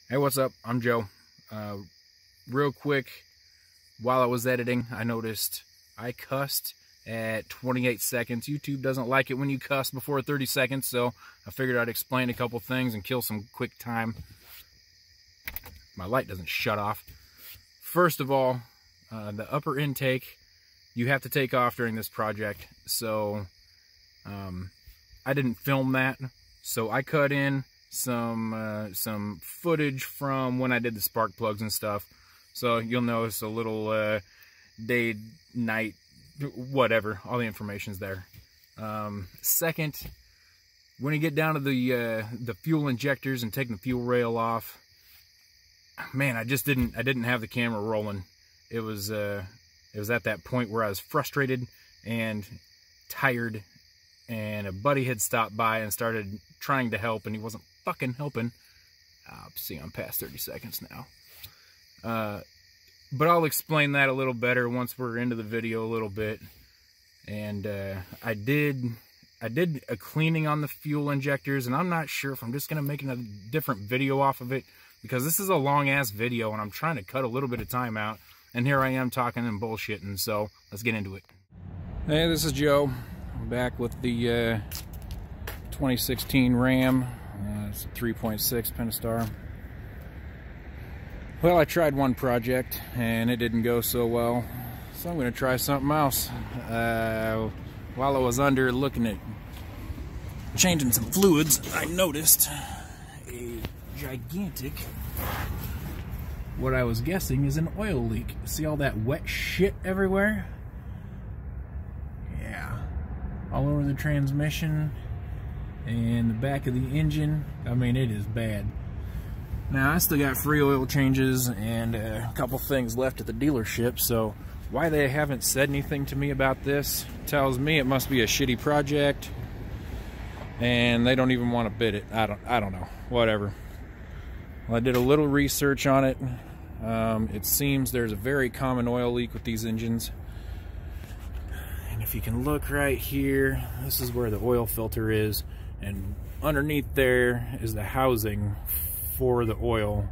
Hey, what's up? I'm Joe. Real quick, while I was editing, I noticed I cussed at 28 seconds. YouTube doesn't like it when you cuss before 30 seconds, so I figured I'd explain a couple things and kill some quick time. My light doesn't shut off. First of all, the upper intake, you have to take off during this project, so I didn't film that, so I cut in some footage from when I did the spark plugs and stuff. So you'll notice a little day, night, whatever. All the information's there. Second, when you get down to the fuel injectors and taking the fuel rail off, man, I didn't have the camera rolling. It was at that point where I was frustrated and tired, and a buddy had stopped by and started trying to help, and he wasn't fucking helping. See, I'm past 30 seconds now. But I'll explain that a little better once we're into the video a little bit. And I did a cleaning on the fuel injectors, and I'm not sure if I'm just gonna make a different video off of it, because this is a long ass video and I'm trying to cut a little bit of time out, and here I am talking and bullshitting. So let's get into it. Hey, this is Joe. I'm back with the 2016 Ram. It's a 3.6 Pentastar. Well, I tried one project and it didn't go so well, so I'm going to try something else. While I was under looking at changing some fluids, I noticed a gigantic, what I was guessing is an oil leak. See all that wet shit everywhere? Yeah. All over the transmission and the back of the engine. I mean, it is bad. Now, I still got free oil changes and a couple things left at the dealership, so why they haven't said anything to me about this tells me it must be a shitty project and they don't even want to bid it. I don't know. Whatever. Well, I did a little research on it. It seems there's a very common oil leak with these engines. And if you can look right here, this is where the oil filter is, and underneath there is the housing for the oil,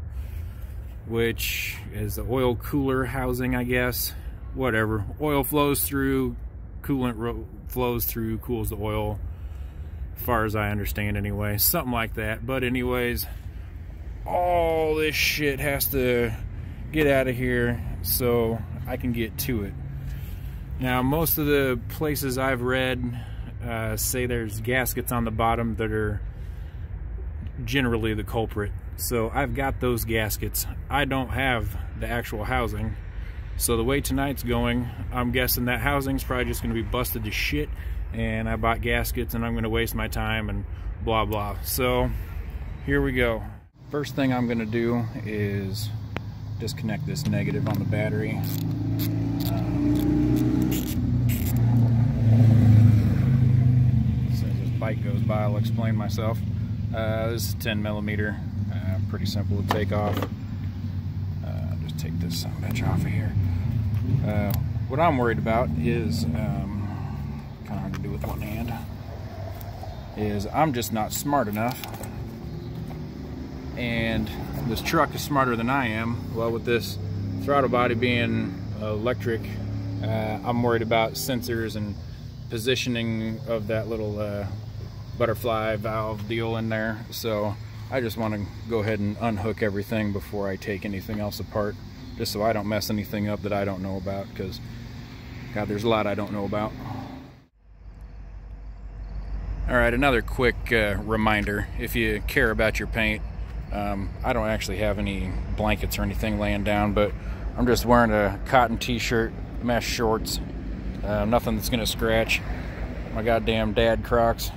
which is the oil cooler housing, I guess. Whatever. Oil flows through, coolant flows through, cools the oil, as far as I understand anyway. Something like that. But anyways, all this shit has to get out of here so I can get to it. Now, most of the places I've read say there's gaskets on the bottom that are generally the culprit. So I've got those gaskets. I don't have the actual housing. So the way tonight's going, I'm guessing that housing's probably just going to be busted to shit, and I bought gaskets and I'm going to waste my time and blah blah. So here we go. First thing I'm going to do is disconnect this negative on the battery. As this bike goes by, I'll explain myself. This is 10 millimeter, pretty simple to take off. Just take this bitch off of here. What I'm worried about is, kind of hard to do with one hand, is I'm just not smart enough, and this truck is smarter than I am. Well, with this throttle body being electric, I'm worried about sensors and positioning of that little butterfly valve deal in there. So I just want to go ahead and unhook everything before I take anything else apart, just so I don't mess anything up that I don't know about, because God, there's a lot I don't know about. Alright, another quick reminder, if you care about your paint, I don't actually have any blankets or anything laying down, but I'm just wearing a cotton t-shirt, mesh shorts, nothing that's gonna scratch. My goddamn dad Crocs.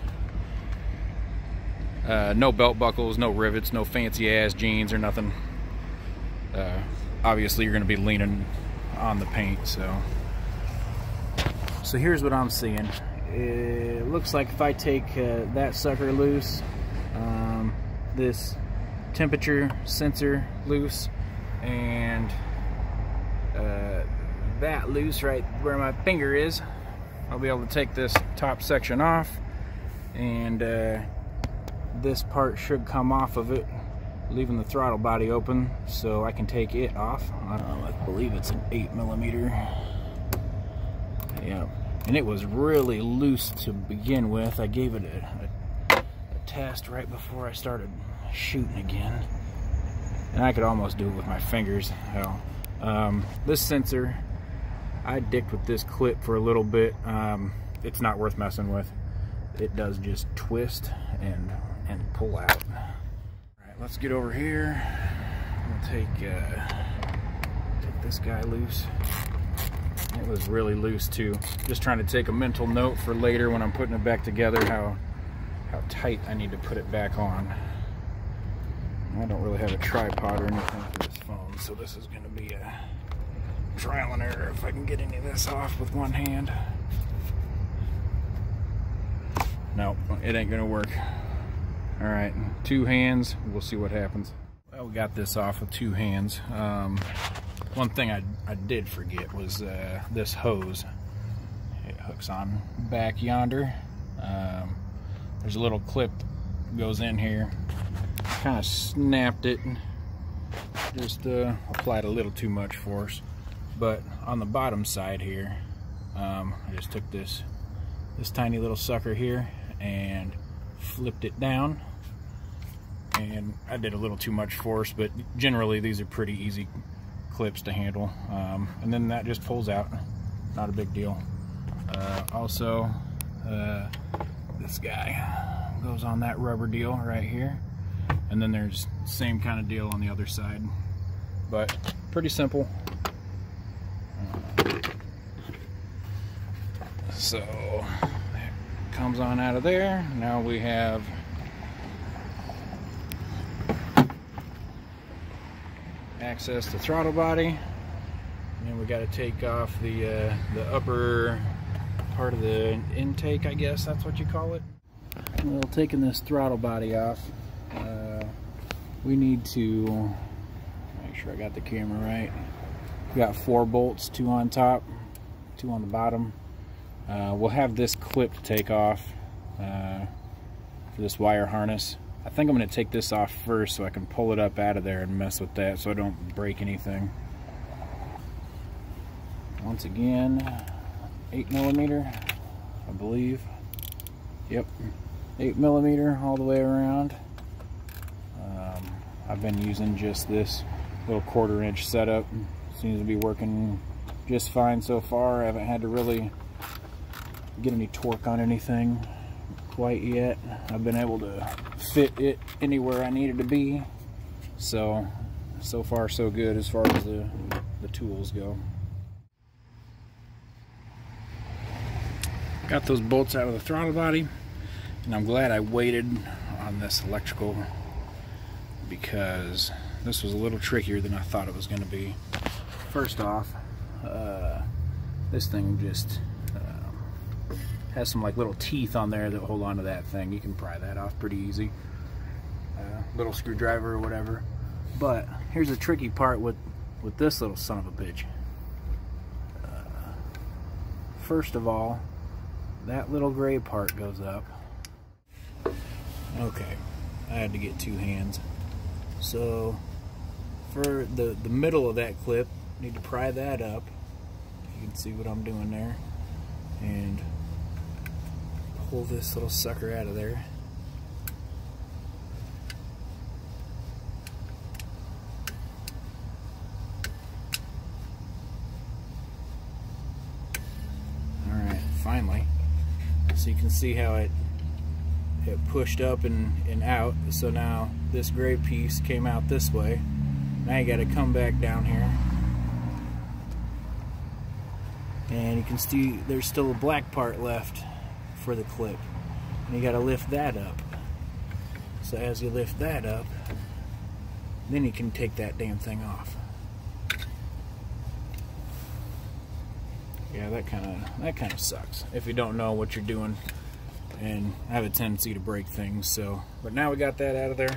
No belt buckles, no rivets, no fancy ass jeans or nothing. Obviously you're going to be leaning on the paint, so here's what I'm seeing. It looks like if I take that sucker loose, this temperature sensor loose, and that loose right where my finger is, I'll be able to take this top section off, and this part should come off of it leaving the throttle body open so I can take it off. I believe it's an 8mm. Yeah, and it was really loose to begin with. I gave it a test right before I started shooting again, and I could almost do it with my fingers. Hell, this sensor, I dicked with this clip for a little bit. It's not worth messing with. It does just twist and pull out. Alright, let's get over here. We'll take this guy loose. It was really loose too. Just trying to take a mental note for later when I'm putting it back together, how tight I need to put it back on. I don't really have a tripod or anything for this phone, so this is going to be a trial and error if I can get any of this off with one hand. No, it ain't gonna work. All right, 2 hands, we'll see what happens. Well, we got this off with 2 hands. One thing I did forget was this hose. It hooks on back yonder. There's a little clip goes in here. Kind of snapped it. Just applied a little too much force. But on the bottom side here, I just took this tiny little sucker here and flipped it down, and I did a little too much force, but generally these are pretty easy clips to handle, and then that just pulls out. Not a big deal. Also, this guy goes on that rubber deal right here, and then there's the same kind of deal on the other side, but pretty simple. So it comes on out of there. Now we have access to throttle body, and we got to take off the upper part of the intake, I guess that's what you call it. Well, taking this throttle body off, we need to make sure I got the camera right. We got 4 bolts, 2 on top, 2 on the bottom. We'll have this clip to take off for this wire harness. I think I'm going to take this off first so I can pull it up out of there and mess with that so I don't break anything. Once again, 8mm, I believe. Yep, 8mm all the way around. I've been using just this little 1/4-inch setup. Seems to be working just fine so far. I haven't had to really get any torque on anything quite yet. I've been able to fit it anywhere I needed to be, so far so good as far as the tools go. Got those bolts out of the throttle body, and I'm glad I waited on this electrical, because this was a little trickier than I thought it was going to be. First off, this thing just has some like little teeth on there that hold on to that thing. You can pry that off pretty easy. Little screwdriver or whatever. But here's the tricky part with this little son of a bitch. First of all, that little gray part goes up. Okay, I had to get 2 hands. So for the middle of that clip, I need to pry that up. You can see what I'm doing there. And pull this little sucker out of there. Alright, finally. So you can see how it pushed up and out. So now this gray piece came out this way. Now you got to come back down here. And you can see there's still a black part left for the clip, and you got to lift that up. So as you lift that up, then you can take that damn thing off. Yeah, that kind of sucks if you don't know what you're doing, and I have a tendency to break things. So, but now we got that out of there.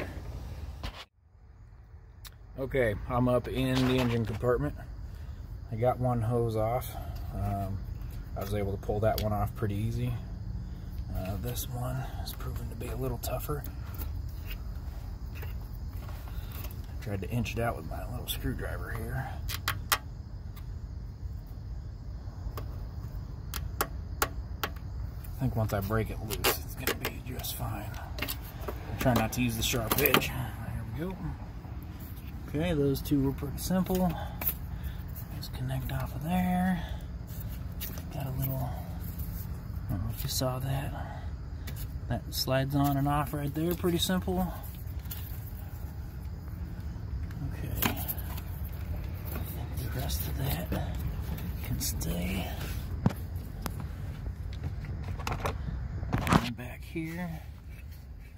Okay, I'm up in the engine compartment. I got one hose off. I was able to pull that one off pretty easy. This one is proven to be a little tougher. Tried to inch it out with my little screwdriver here. I think once I break it loose, it's going to be just fine. Try not to use the sharp edge. There we go. Okay, those two were pretty simple. Just connect off of there. Got a little, I don't know if you saw that. That slides on and off right there, pretty simple. Okay. I think the rest of that can stay. And back here,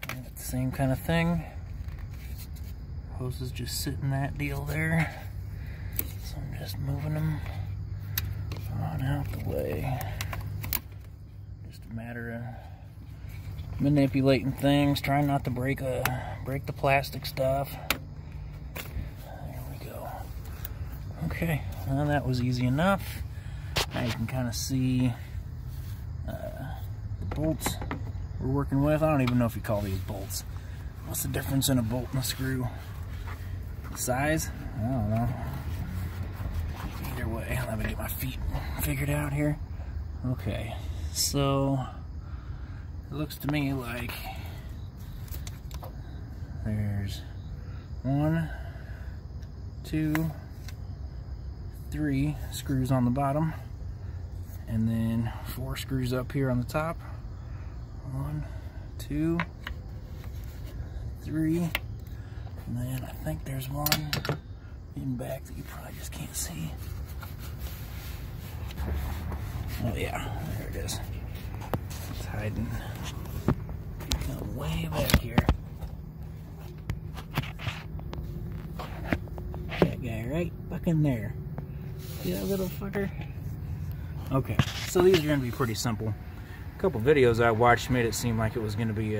got the same kind of thing. Hoses just sit in that deal there. So I'm just moving them on out the way. Just a matter of manipulating things, trying not to break the plastic stuff. There we go. Okay, well, that was easy enough. Now you can kind of see the bolts we're working with. I don't even know if you call these bolts. What's the difference in a bolt and a screw? Size? I don't know. Either way, let me get my feet figured out here. Okay, so it looks to me like there's 1, 2, 3 screws on the bottom, and then 4 screws up here on the top. 1, 2, 3, and then I think there's one in back that you probably just can't see. Oh yeah, there it is. It's hiding. Come way back here. That guy right back in there. See that little fucker? Okay, so these are going to be pretty simple. A couple videos I watched made it seem like it was going to be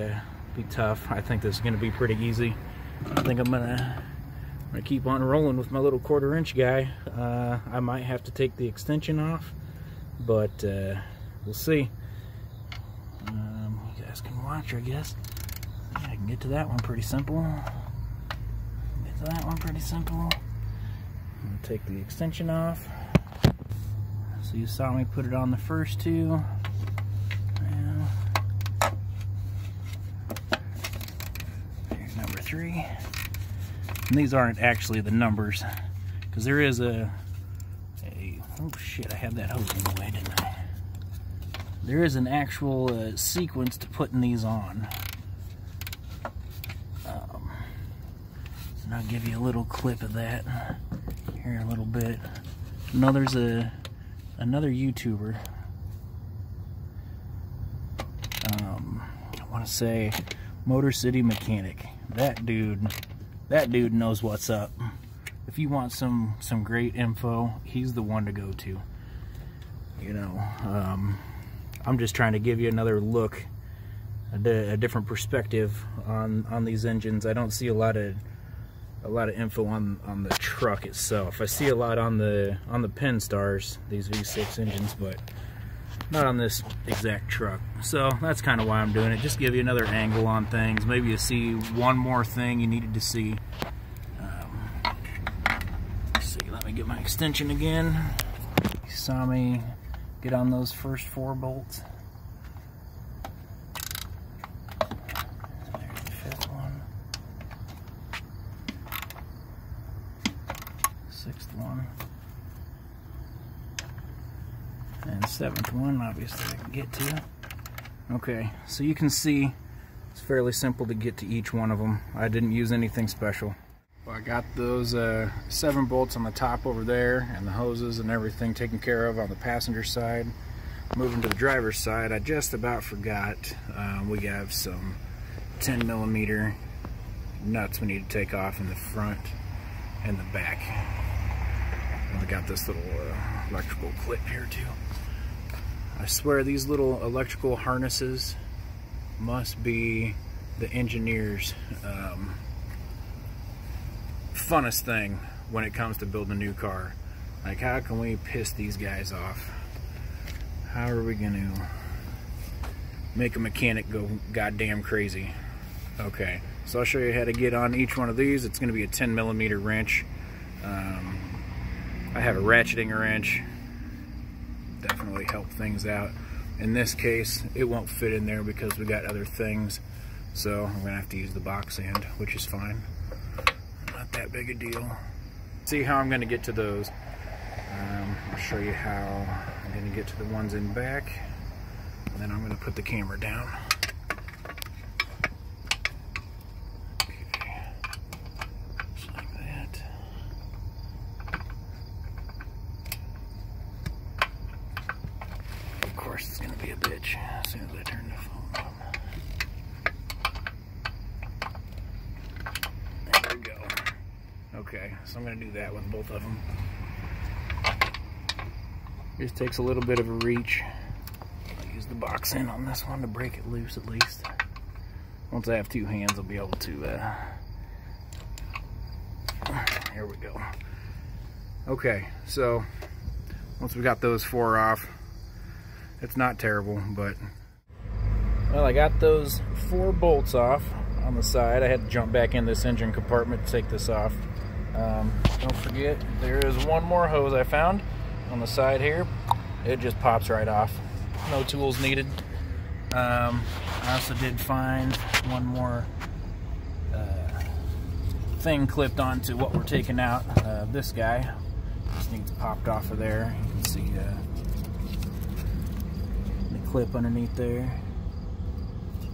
tough. I think this is going to be pretty easy. I think I'm gonna keep on rolling with my little 1/4 inch guy. I might have to take the extension off, but we'll see. You guys can watch, I guess. Yeah, I can get to that one pretty simple. Get to that one pretty simple. I'm gonna take the extension off. So you saw me put it on the first two. Here's number 3. And these aren't actually the numbers, because there is oh shit, I had that hose in the way, didn't I? There is an actual sequence to putting these on. And I'll give you a little clip of that here in a little bit. No, there's another YouTuber. I want to say Motor City Mechanic. That dude knows what's up. If you want some great info, he's the one to go to. You know, I'm just trying to give you another look, a different perspective on these engines. I don't see a lot of info on the truck itself. I see a lot on the Penstars, these V6 engines, but not on this exact truck. So that's kind of why I'm doing it. Just give you another angle on things. Maybe you see one more thing you needed to see. Let's see, let me get my extension again. You saw me get on those first 4 bolts. There's the 5th one. 6th one. And 7th one, obviously I can get to. Okay, so you can see it's fairly simple to get to each one of them. I didn't use anything special. Well, I got those 7 bolts on the top over there, and the hoses and everything taken care of on the passenger side. Moving to the driver's side, I just about forgot. We have some 10mm nuts we need to take off in the front and the back. And we got this little electrical clip here too. I swear these little electrical harnesses must be the engineer's funnest thing when it comes to building a new car. Like, how can we piss these guys off? How are we gonna make a mechanic go goddamn crazy? Okay, So I'll show you how to get on each one of these. It's going to be a 10mm wrench. I have a ratcheting wrench. Definitely help things out. In this case, it won't fit in there because we got other things. So I'm going to have to use the box end, which is fine. Not that big a deal. See how I'm going to get to those. I'll show you how I'm going to get to the ones in back. And then I'm going to put the camera down. Okay. Just like that. Of course it's going to be a bitch as soon as I turn the phone on. There we go. Okay, so I'm going to do that with both of them. Just takes a little bit of a reach. I'll use the box end on this one to break it loose at least. Once I have two hands, I'll be able to, here we go. Okay, so once we got those four off, it's not terrible, but... Well, I got those four bolts off on the side. I had to jump back in this engine compartment to take this off. Don't forget, there is one more hose I found on the side here. It just pops right off. No tools needed. I also did find one more thing clipped onto what we're taking out. This guy just needs popped off of there. You can see the clip underneath there.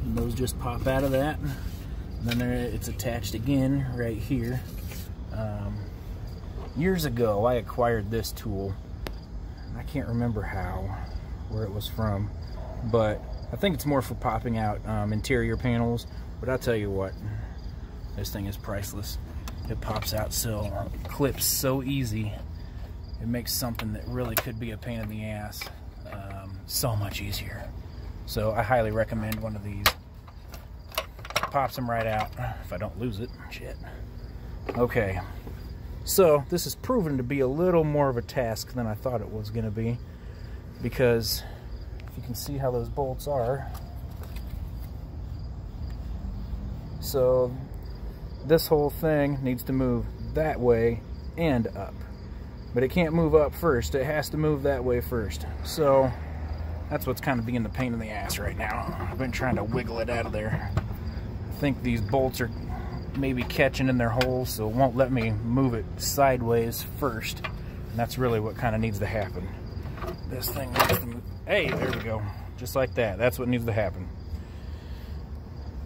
And those just pop out of that. And then it's attached again right here. Years ago, I acquired this tool. I can't remember where it was from, but I think it's more for popping out interior panels. But I'll tell you what, this thing is priceless. It pops out so, clips so easy. It makes something that really could be a pain in the ass so much easier. So I highly recommend one of these. Pops them right out if I don't lose it. Shit. Okay. So this has proven to be a little more of a task than I thought it was going to be, because if you can see how those bolts are, so this whole thing needs to move that way and up, but it can't move up first. It has to move that way first. So that's what's kind of being the pain in the ass right now. I've been trying to wiggle it out of there. I think these bolts are maybe catching in their holes, so it won't let me move it sideways first, and that's really what kind of needs to happen. This thing needs to move. Hey, there we go, just like that. That's what needs to happen.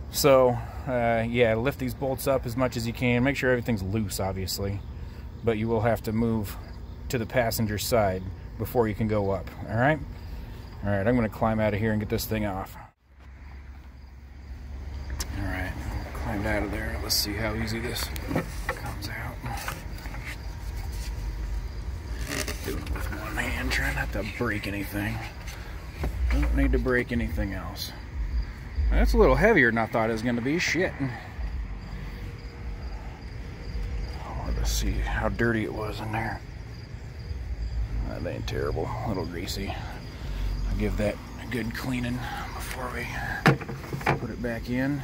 So yeah, lift these bolts up as much as you can. Make sure everything's loose, obviously, but you will have to move to the passenger side before you can go up. All right, I'm going to climb out of here and get this thing off. All right, climbed out of there. Let's see how easy this comes out. Doing it with one hand, trying not to break anything. Don't need to break anything else. That's a little heavier than I thought it was going to be. Shit. I wanted to see how dirty it was in there. That ain't terrible. A little greasy. I'll give that a good cleaning before we put it back in.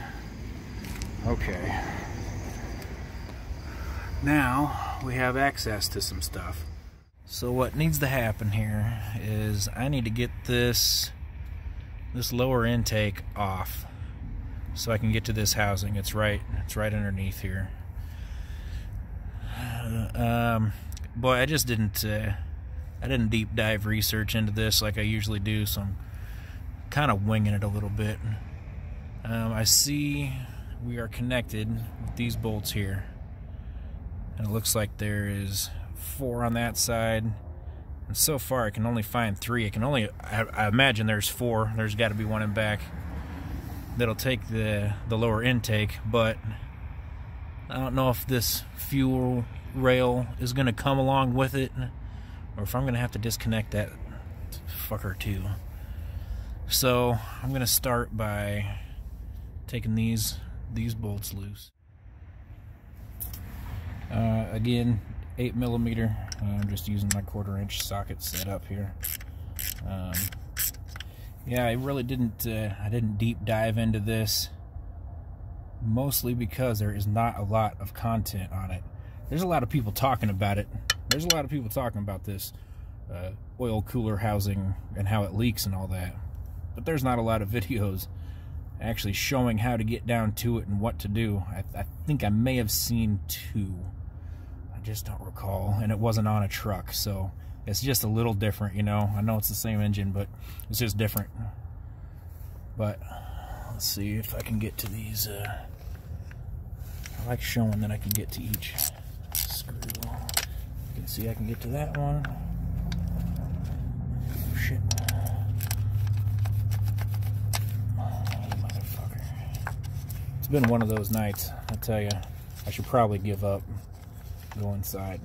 Okay. Now we have access to some stuff. So what needs to happen here is I need to get this lower intake off so I can get to this housing. It's right underneath here. Boy, I just didn't deep dive research into this like I usually do, so I'm kind of winging it a little bit. I see we are connected with these bolts here, and it looks like there is 4 on that side, and so far I can only find 3. I imagine there's 4. There's got to be one in back that'll take the lower intake, but I don't know if this fuel rail is going to come along with it, or if I'm going to have to disconnect that fucker too. So I'm going to start by taking these bolts loose. Again, 8mm. I'm just using my 1/4" socket set up here. Yeah, I really didn't. I didn't deep dive into this mostly because there is not a lot of content on it. There's a lot of people talking about it. There's a lot of people talking about this oil cooler housing and how it leaks and all that. But there's not a lot of videos actually showing how to get down to it and what to do. I think I may have seen 2. I just don't recall. And it wasn't on a truck, so it's just a little different, you know. I know it's the same engine, but it's just different. But let's see if I can get to these. I like showing that I can get to each screw. You can see I can get to that one. Oh, shit. Motherfucker. It's been one of those nights, I tell you. I should probably give up. Go inside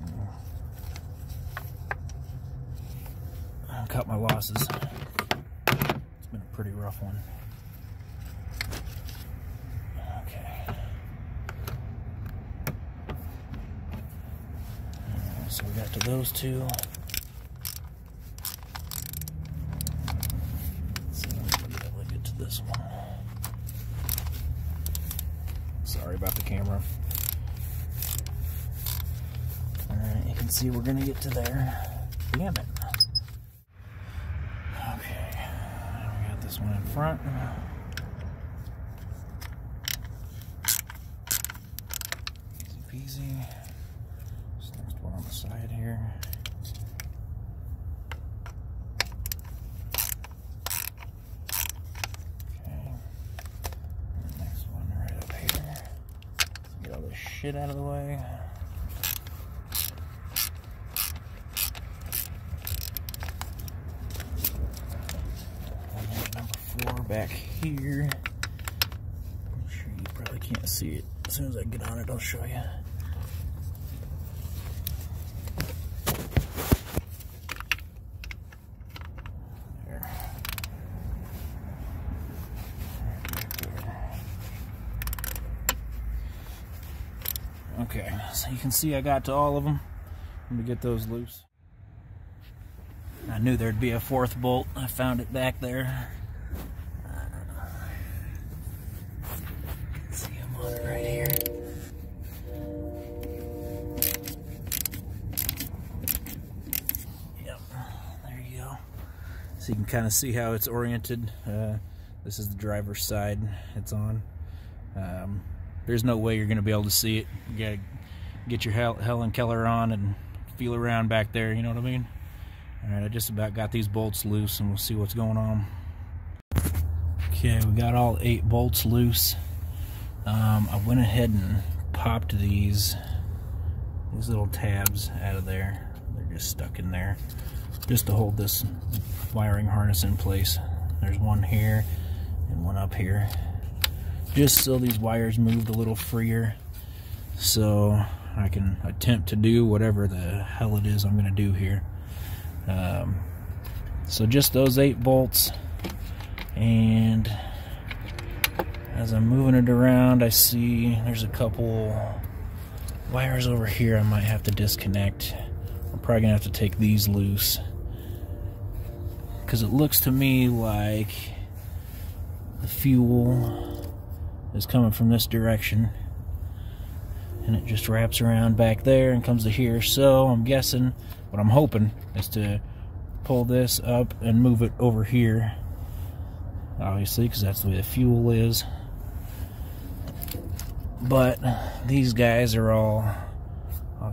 and cut my losses. It's been a pretty rough one. So we got to those 2. Let's see if I'm gonna be able to get to this one. Sorry about the camera. Alright, you can see we're gonna get to there. Damn it. Okay, we got this one in front. Easy peasy. One on the side here. Okay. And the next one right up here. Let's get all this shit out of the way. And then number 4 back here. I'm sure you probably can't see it. As soon as I get on it, I'll show you. Okay, so you can see I got to all of them. Let me get those loose. I knew there'd be a 4th bolt. I found it back there. See them on it right here. Yep, there you go. So you can kind of see how it's oriented. This is the driver's side it's on. There's no way you're going to be able to see it. You got to get your Helen Keller on and feel around back there, you know what I mean? Alright, I just about got these bolts loose and we'll see what's going on. Okay, we got all 8 bolts loose. I went ahead and popped these little tabs out of there. They're just stuck in there just to hold this wiring harness in place. There's one here and one up here, just so these wires moved a little freer, so I can attempt to do whatever the hell it is I'm going to do here. So just those 8 bolts, and as I'm moving it around, I see there's a couple wires over here I might have to disconnect. I'm probably going to have to take these loose, because it looks to me like the fuel is coming from this direction, and it just wraps around back there and comes to here. So I'm guessing, what I'm hoping is to pull this up and move it over here, obviously, because that's the way the fuel is. But these guys are all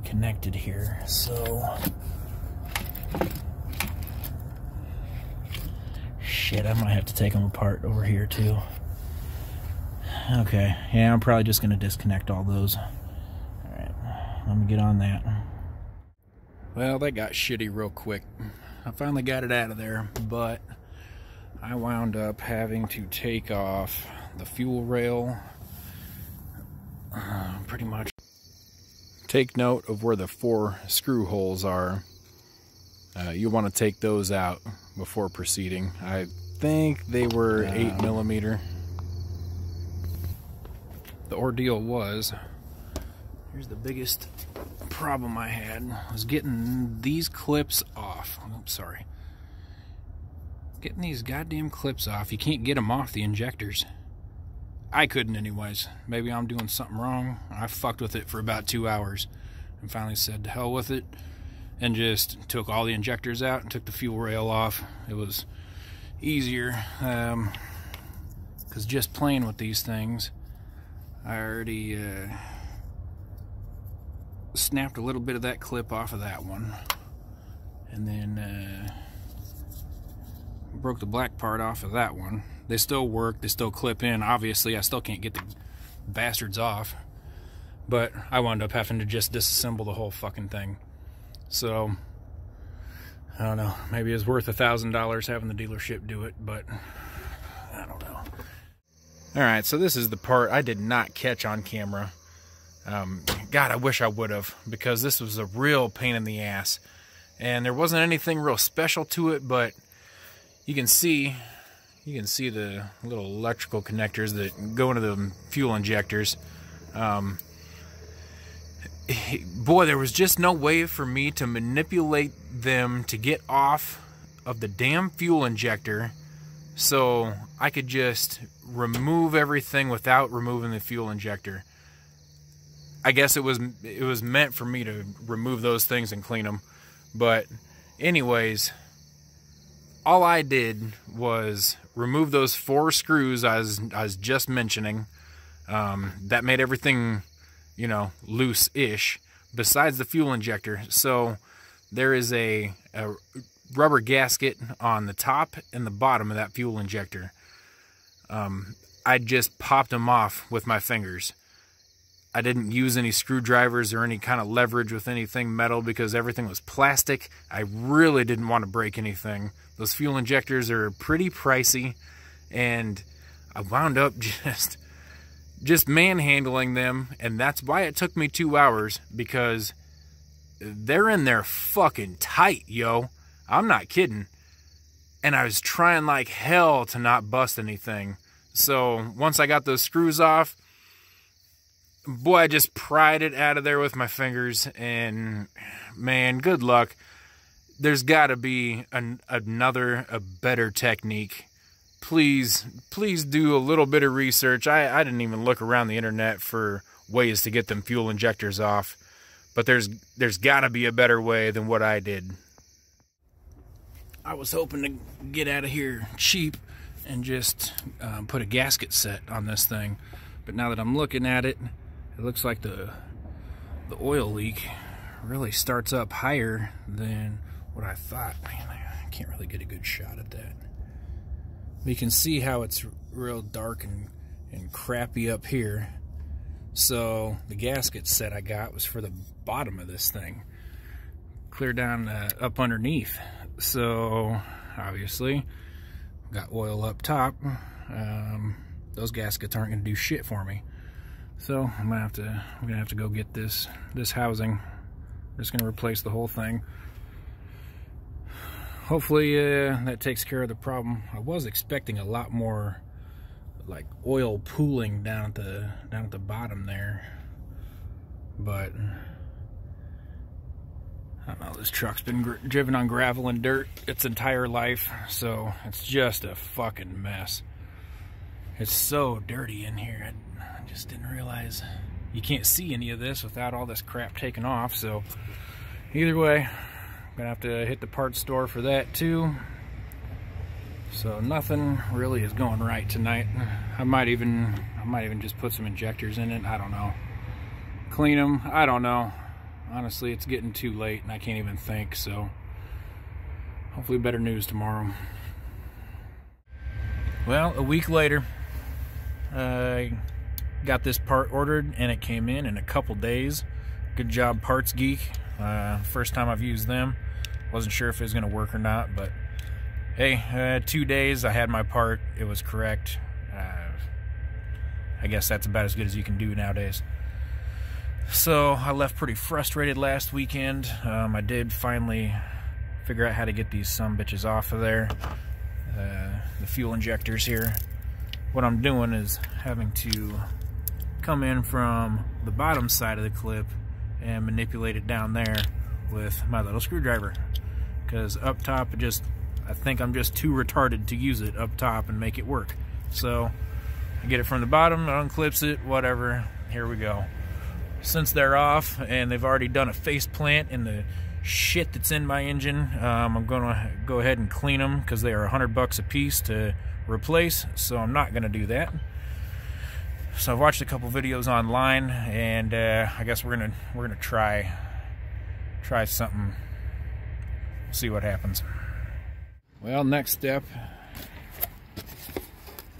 connected here, so shit, I might have to take them apart over here too. Okay, yeah, I'm probably just going to disconnect all those. Alright, let me get on that. Well, that got shitty real quick. I finally got it out of there, but I wound up having to take off the fuel rail. Pretty much. Take note of where the 4 screw holes are. You want to take those out before proceeding. I think they were 8mm. The ordeal was, here's the biggest problem I had, was getting these clips off. Oops, sorry. Getting these goddamn clips off. You can't get them off the injectors. I couldn't anyways. Maybe I'm doing something wrong. I fucked with it for about 2 hours and finally said to hell with it and just took all the injectors out and took the fuel rail off. It was easier because just playing with these things, I already snapped a little bit of that clip off of that one, and then broke the black part off of that one. They still work, they still clip in. Obviously I still can't get the bastards off, but I wound up having to just disassemble the whole fucking thing. So I don't know, maybe it's worth $1,000 having the dealership do it, but I don't know. Alright, so this is the part I did not catch on camera. God, I wish I would have, because this was a real pain in the ass. And there wasn't anything real special to it, but you can see the little electrical connectors that go into the fuel injectors. Boy, there was just no way for me to manipulate them to get off of the damn fuel injector so I could just remove everything without removing the fuel injector. I guess it was meant for me to remove those things and clean them. But anyways, all I did was remove those 4 screws I was just mentioning. That made everything, you know, loose-ish, besides the fuel injector. So there is a rubber gasket on the top and the bottom of that fuel injector. I just popped them off with my fingers. I didn't use any screwdrivers or any kind of leverage with anything metal because everything was plastic. I really didn't want to break anything. Those fuel injectors are pretty pricey, and I wound up just manhandling them, and that's why it took me 2 hours, because they're in there fucking tight, yo. I'm not kidding. And I was trying like hell to not bust anything. So once I got those screws off, boy, I just pried it out of there with my fingers, and man, good luck. There's got to be a better technique. Please do a little bit of research. I didn't even look around the internet for ways to get them fuel injectors off, but there's got to be a better way than what I did. I was hoping to get out of here cheap and just put a gasket set on this thing, but now that I'm looking at it, it looks like the oil leak really starts up higher than what I thought. Man, I can't really get a good shot at that. But you can see how it's real dark and crappy up here. So the gasket set I got was for the bottom of this thing, clear down up underneath. So obviously got oil up top. Those gaskets aren't going to do shit for me. So I'm gonna have to go get this housing. I'm just gonna replace the whole thing. Hopefully that takes care of the problem. I was expecting a lot more like oil pooling down at the bottom there, but I don't know. This truck's been driven on gravel and dirt its entire life, so it's just a fucking mess. It's so dirty in here. I just didn't realize you can't see any of this without all this crap taken off. So either way, I'm gonna have to hit the parts store for that too. So nothing really is going right tonight. I might even just put some injectors in it. I don't know. Clean them. I don't know. Honestly, it's getting too late and I can't even think. So hopefully better news tomorrow. Well, a week later, I got this part ordered and it came in a couple days. Good job, Parts Geek. First time I've used them. Wasn't sure if it was going to work or not, but hey, 2 days I had my part. It was correct. I guess that's about as good as you can do nowadays. So I left pretty frustrated last weekend. I did finally figure out how to get these sumbitches off of there. The fuel injectors here. What I'm doing is having to come in from the bottom side of the clip and manipulate it down there with my little screwdriver, because up top I think I'm just too retarded to use it up top and make it work. So get it from the bottom, unclips it, whatever. Here we go. Since they're off and they've already done a face plant in the shit that's in my engine, I'm gonna go ahead and clean them because they are $100 a piece to replace, so I'm not gonna do that. So I've watched a couple videos online, and I guess we're gonna try something, see what happens. Well, next step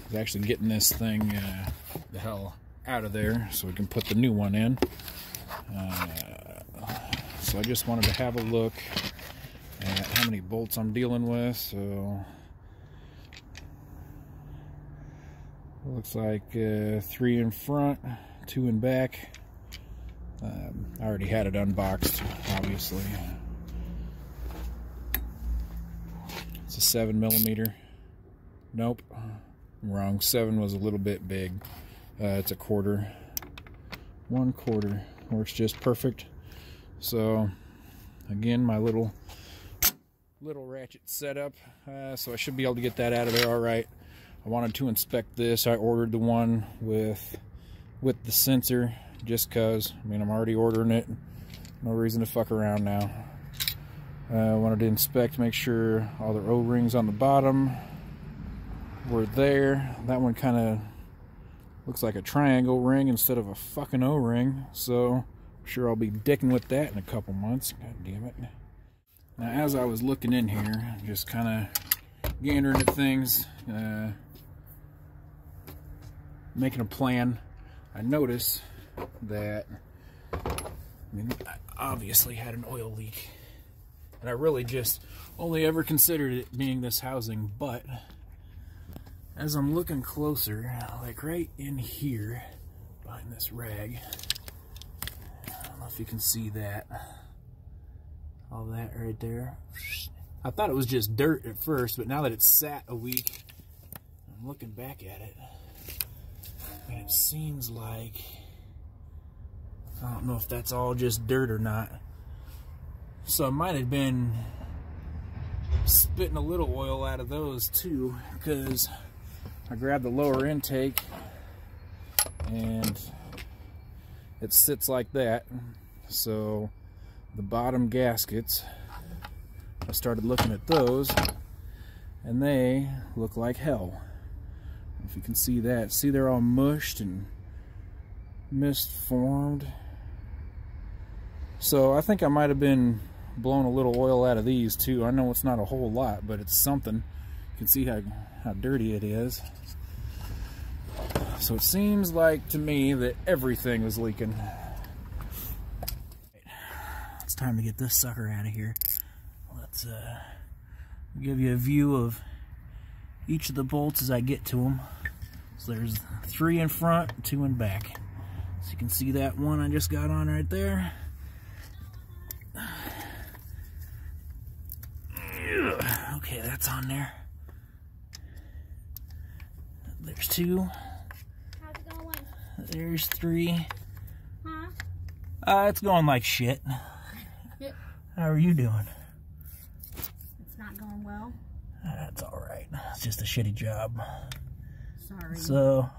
is actually getting this thing the hell out of there so we can put the new one in. So I just wanted to have a look at how many bolts I'm dealing with. So it looks like 3 in front, 2 in back. I already had it unboxed, obviously. It's a 7mm. Nope, I'm wrong. 7 was a little bit big. It's a 1/4. 1/4 works just perfect. So again, my little ratchet setup. So I should be able to get that out of there all right. I wanted to inspect this. I ordered the one with the sensor just because, I mean, I'm already ordering it. No reason to fuck around now. I wanted to inspect, make sure all the O-rings on the bottom were there. That one kind of looks like a triangle ring instead of a fucking O-ring, so I'm sure I'll be dicking with that in a couple months. God damn it. Now, as I was looking in here, just kind of gandering at things, making a plan, I noticed that, I mean, I obviously had an oil leak, and I really just only ever considered it being this housing, but as I'm looking closer, like right in here, behind this rag, I don't know if you can see that, all that right there. I thought it was just dirt at first, but now that it's sat a week, I'm looking back at it, and it seems like, I don't know if that's all just dirt or not. So I might have been spitting a little oil out of those too, because I grabbed the lower intake and it sits like that. So the bottom gaskets, I started looking at those and they look like hell. If you can see that, see, they're all mushed and mist formed. So I think I might have been blowing a little oil out of these too. I know it's not a whole lot, but it's something. You can see how dirty it is. So it seems like to me that everything was leaking. It's time to get this sucker out of here. Let's give you a view of each of the bolts as I get to them. So there's 3 in front, 2 in back. So you can see that one I just got on right there. Okay, that's on there. There's 2. How's it going? There's 3. Huh? It's going like shit. How are you doing? It's not going well. That's alright. It's just a shitty job. Sorry. So,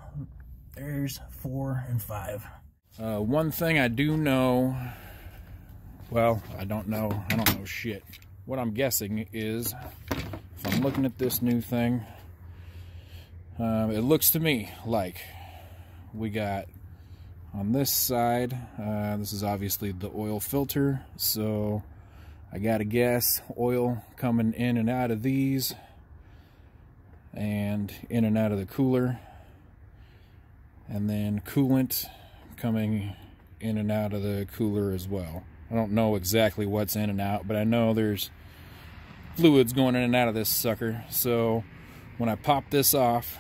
there's 4 and 5. One thing I do know, well, I don't know shit. What I'm guessing is, if I'm looking at this new thing, it looks to me like we got on this side, this is obviously the oil filter, so I gotta guess oil coming in and out of these and in and out of the cooler, and then coolant coming in and out of the cooler as well. I don't know exactly what's in and out, but I know there's fluids going in and out of this sucker. So when I pop this off,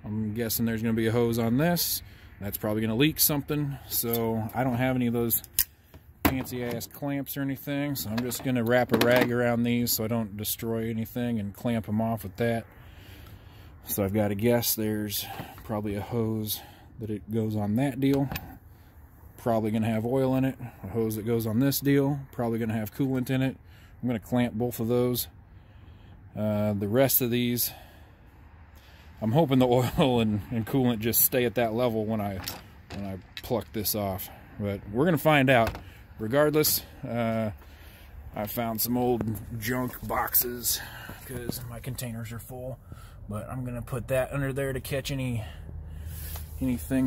I'm guessing there's going to be a hose on this. That's probably going to leak something. So I don't have any of those fancy ass clamps or anything, so I'm just going to wrap a rag around these so I don't destroy anything and clamp them off with that. So I've got to guess there's probably a hose that it goes on that deal. Probably going to have oil in it. A hose that goes on this deal. Probably going to have coolant in it. I'm going to clamp both of those. The rest of these, I'm hoping the oil and coolant just stay at that level when I pluck this off. But we're gonna find out. Regardless, I found some old junk boxes because my containers are full. But I'm gonna put that under there to catch anything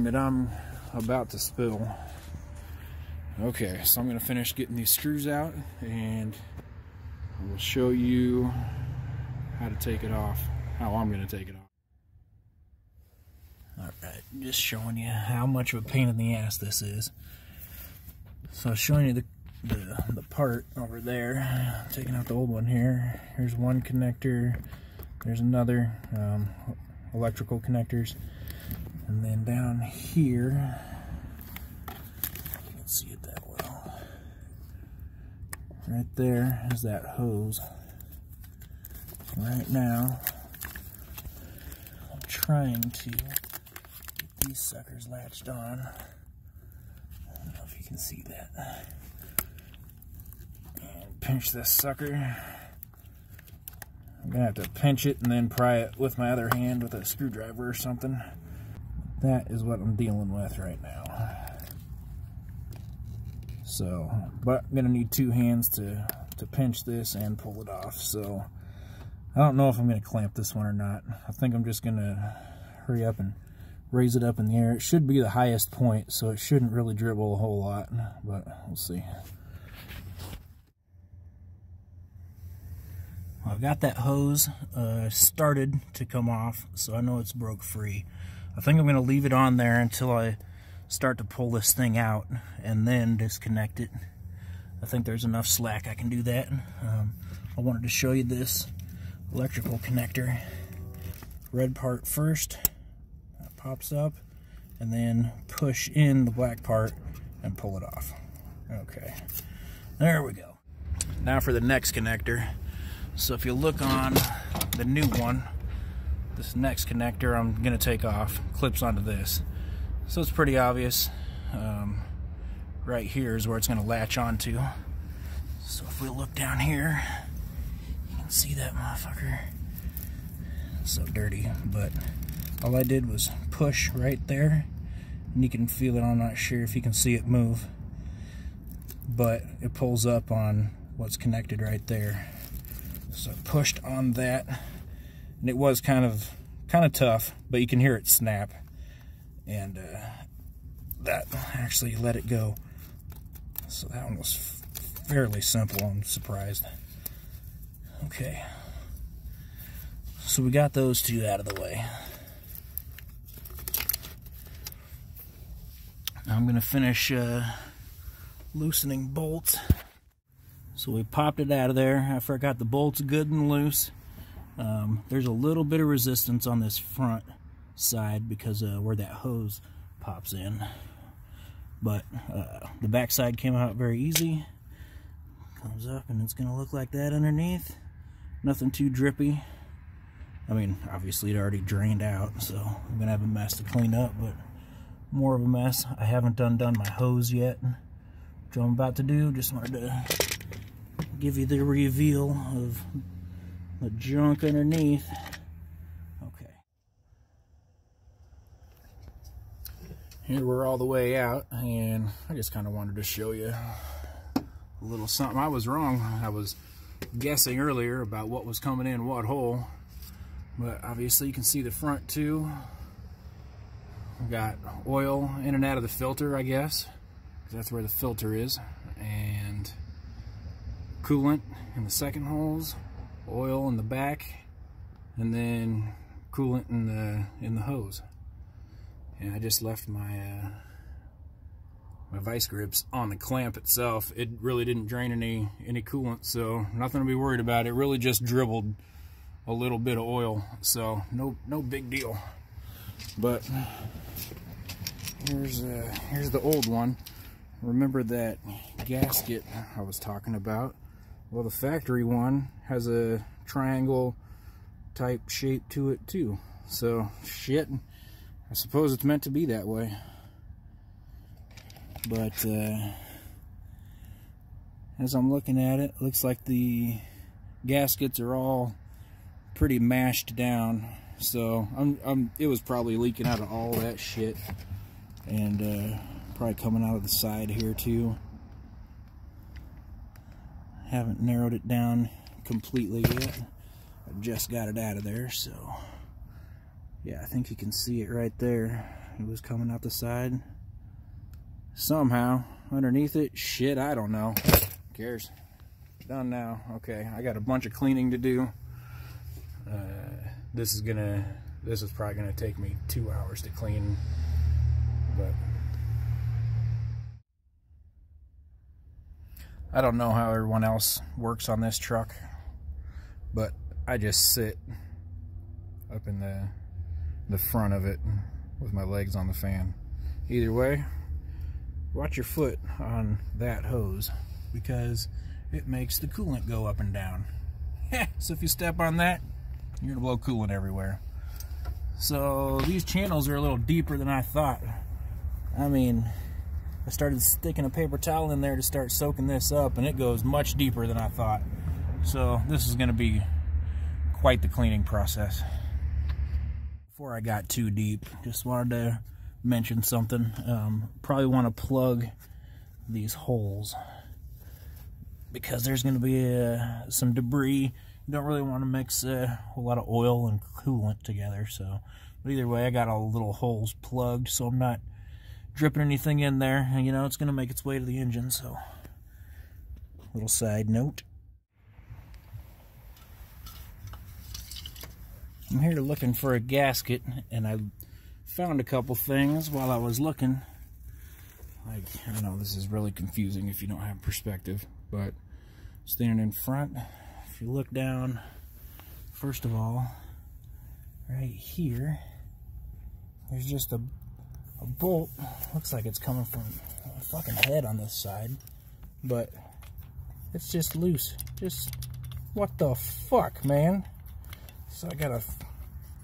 that I'm about to spill. Okay, so I'm gonna finish getting these screws out and I will show you how to take it off, how I'm gonna take it off. Alright, just showing you how much of a pain in the ass this is. So I was showing you the part over there, taking out the old one here. Here's one connector, there's another, electrical connectors. And then down here, you can see it that well. Right there is that hose. Right now, I'm trying to get these suckers latched on. I don't know if you can see that. And pinch this sucker. I'm gonna have to pinch it and then pry it with my other hand with a screwdriver or something. That is what I'm dealing with right now. So, but I'm gonna need two hands to pinch this and pull it off. So, I don't know if I'm gonna clamp this one or not. I think I'm just gonna hurry up and raise it up in the air. It should be the highest point, so it shouldn't really dribble a whole lot, but we'll see. Well, I've got that hose started to come off, so I know it's broke free. I think I'm going to leave it on there until I start to pull this thing out and then disconnect it. I think there's enough slack I can do that. I wanted to show you this electrical connector. Red part first, that pops up, and then push in the black part and pull it off. Okay, there we go. Now for the next connector. So if you look on the new one, this next connector I'm going to take off, clips onto this. So it's pretty obvious. Right here is where it's going to latch onto. So if we look down here, you can see that motherfucker. It's so dirty, but all I did was push right there, and you can feel it. I'm not sure if you can see it move, but it pulls up on what's connected right there. So I pushed on that, and it was kind of tough, but you can hear it snap, and that actually let it go. So that one was fairly simple. I'm surprised. Okay, so we got those two out of the way. Now I'm gonna finish loosening bolts. So we popped it out of there after I got the bolts good and loose. There's a little bit of resistance on this front side because where that hose pops in. But the back side came out very easy. Comes up and it's going to look like that underneath. Nothing too drippy. I mean, obviously it already drained out, so I'm going to have a mess to clean up, but more of a mess. I haven't undone my hose yet, which I'm about to do. Just wanted to give you the reveal of the junk underneath. Okay. Here we're all the way out, and I just kind of wanted to show you a little something. I was wrong. I was guessing earlier about what was coming in what hole, but obviously you can see the front too. We've got oil in and out of the filter, I guess, 'cause that's where the filter is, and coolant in the second holes, oil in the back, and then coolant in the hose. And I just left my my vice grips on the clamp itself. It really didn't drain any coolant, so nothing to be worried about. It really just dribbled a little bit of oil, so no big deal. But here's the old one. Remember that gasket I was talking about? Well, the factory one has a triangle type shape to it too. So shit, I suppose it's meant to be that way. But as I'm looking at it, looks like the gaskets are all pretty mashed down. So it was probably leaking out of all that shit, and probably coming out of the side here too. Haven't narrowed it down completely yet. I just got it out of there, so yeah, I think you can see it right there. It was coming out the side. Somehow, underneath it, shit, I don't know. Who cares? Done now. Okay, I got a bunch of cleaning to do. This is probably gonna take me 2 hours to clean, but I don't know how everyone else works on this truck, but I just sit up in the front of it with my legs on the fan. Either way, watch your foot on that hose because it makes the coolant go up and down. So if you step on that, you're gonna blow coolant everywhere. So these channels are a little deeper than I thought. I mean, I started sticking a paper towel in there to start soaking this up, and it goes much deeper than I thought. So this is gonna be quite the cleaning process. Before I got too deep, just wanted to mention something. Probably want to plug these holes because there's going to be some debris. You don't really want to mix a whole lot of oil and coolant together. So, but either way, I got all the little holes plugged, so I'm not dripping anything in there. And you know, it's going to make its way to the engine. So, little side note. I'm here looking for a gasket, and I found a couple things while I was looking. Like, I know this is really confusing if you don't have perspective, but standing in front, if you look down, first of all, right here, there's just a bolt. Looks like it's coming from a fucking head on this side, but it's just loose. Just, what the fuck, man? So I gotta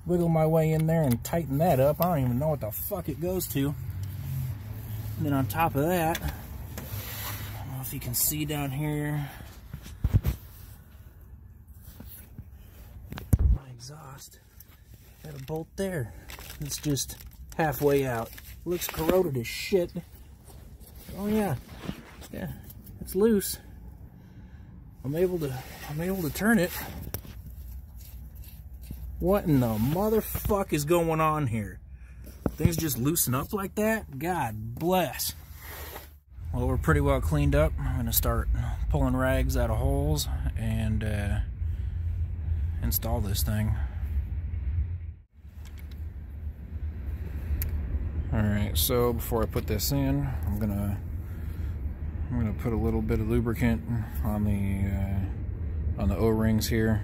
wiggle my way in there and tighten that up. I don't even know what the fuck it goes to. And then on top of that, I don't know if you can see down here, my exhaust, got a bolt there. It's just halfway out. Looks corroded as shit. Oh yeah, it's loose. I'm able to turn it. What in the motherfuck is going on here? Things just loosen up like that? God bless. Well, we're pretty well cleaned up. I'm gonna start pulling rags out of holes and install this thing. Alright, so before I put this in, I'm gonna put a little bit of lubricant on the O-rings here.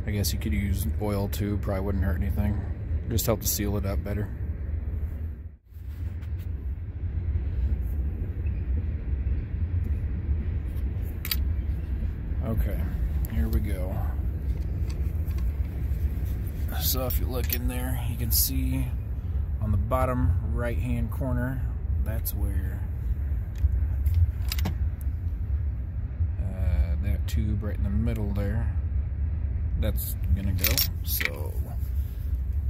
I guess you could use oil too, probably wouldn't hurt anything. Just help to seal it up better. Okay, here we go. So if you look in there, you can see on the bottom right hand corner, that's where that tube right in the middle there, that's gonna go. So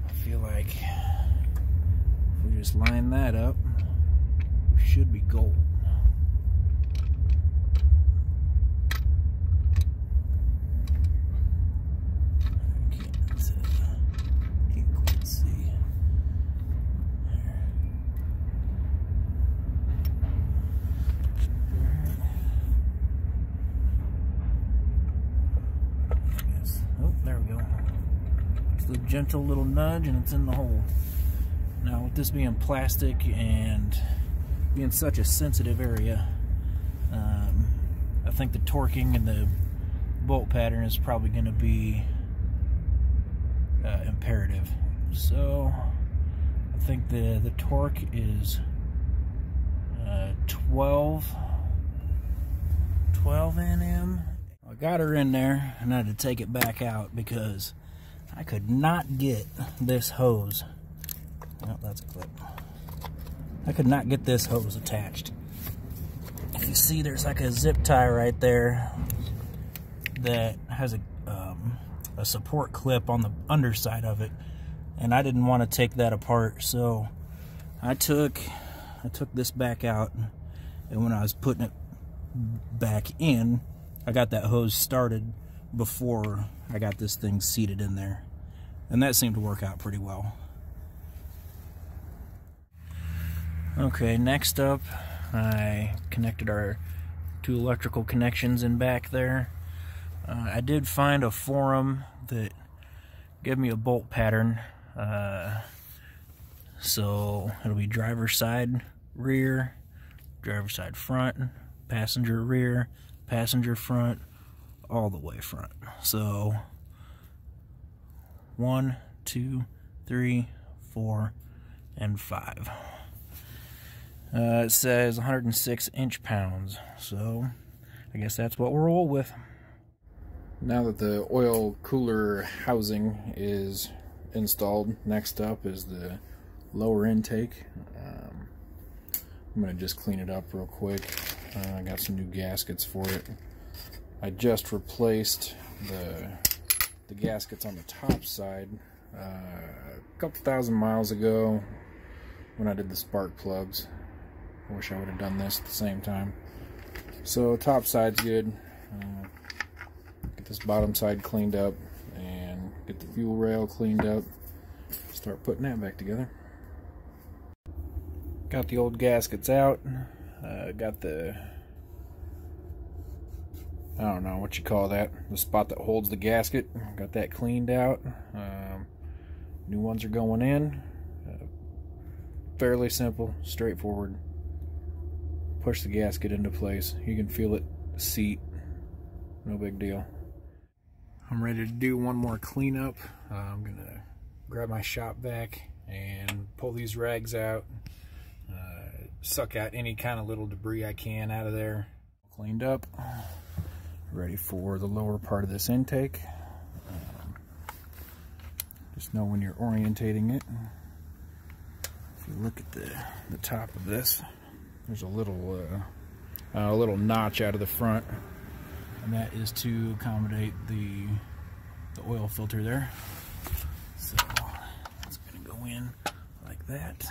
I feel like if we just line that up, we should be gold. Can't quite see. Oh, there we go. Just a gentle little nudge and it's in the hole. Now with this being plastic and being such a sensitive area, I think the torquing and the bolt pattern is probably going to be imperative. So I think the torque is 12 Nm. I got her in there and I had to take it back out because I could not get this hose. Oh, that's a clip. I could not get this hose attached. If you see, there's like a zip tie right there that has a support clip on the underside of it, and I didn't want to take that apart, so I took this back out, and when I was putting it back in, I got that hose started before I got this thing seated in there, and that seemed to work out pretty well. Okay, next up, I connected our 2 electrical connections in back there. I did find a forum that gave me a bolt pattern. So it'll be driver side rear, driver side front, passenger rear, passenger front, all the way front. So 1, 2, 3, 4, and 5. It says 106 inch-pounds, so I guess that's what we'll roll with. Now that the oil cooler housing is installed, next up is the lower intake. I'm going to just clean it up real quick. I got some new gaskets for it. I just replaced the gaskets on the top side a couple thousand miles ago when I did the spark plugs. I wish I would have done this at the same time. So top side's good. Get this bottom side cleaned up and get the fuel rail cleaned up. Start putting that back together. Got the old gaskets out. Got the, I don't know what you call that, the spot that holds the gasket. Got that cleaned out. New ones are going in. Fairly simple, straightforward. Push the gasket into place. You can feel it seat. No big deal. I'm ready to do one more cleanup. I'm gonna grab my shop vac and pull these rags out. Suck out any kind of little debris I can out of there. Cleaned up. Ready for the lower part of this intake. Just know when you're orientating it. If you look at the top of this, there's a little notch out of the front, and that is to accommodate the oil filter there. So it's going to go in like that,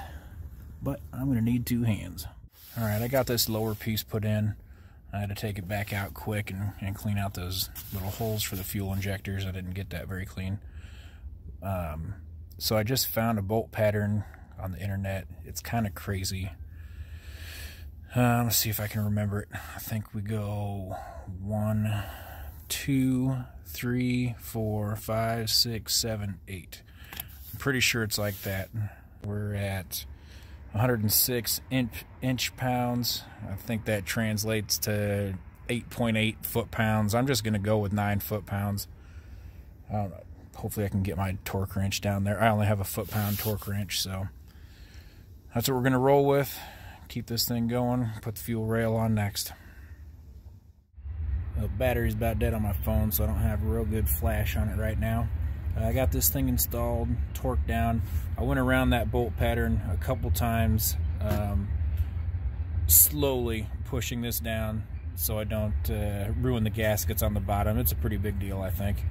but I'm going to need 2 hands. Alright, I got this lower piece put in. I had to take it back out quick and clean out those little holes for the fuel injectors. I didn't get that very clean. So I just found a bolt pattern on the internet. It's kind of crazy. Let's see if I can remember it. I think we go 1, 2, 3, 4, 5, 6, 7, 8. I'm pretty sure it's like that. We're at 106 inch-pounds. I think that translates to 8.8 foot-pounds. I'm just going to go with 9 foot-pounds. I don't know. Hopefully I can get my torque wrench down there. I only have a foot-pound torque wrench, so that's what we're going to roll with. Keep this thing going. Put the fuel rail on next. The battery's about dead on my phone, so I don't have a real good flash on it right now. I got this thing installed, torqued down. I went around that bolt pattern a couple times, slowly pushing this down so I don't ruin the gaskets on the bottom. It's a pretty big deal, I think.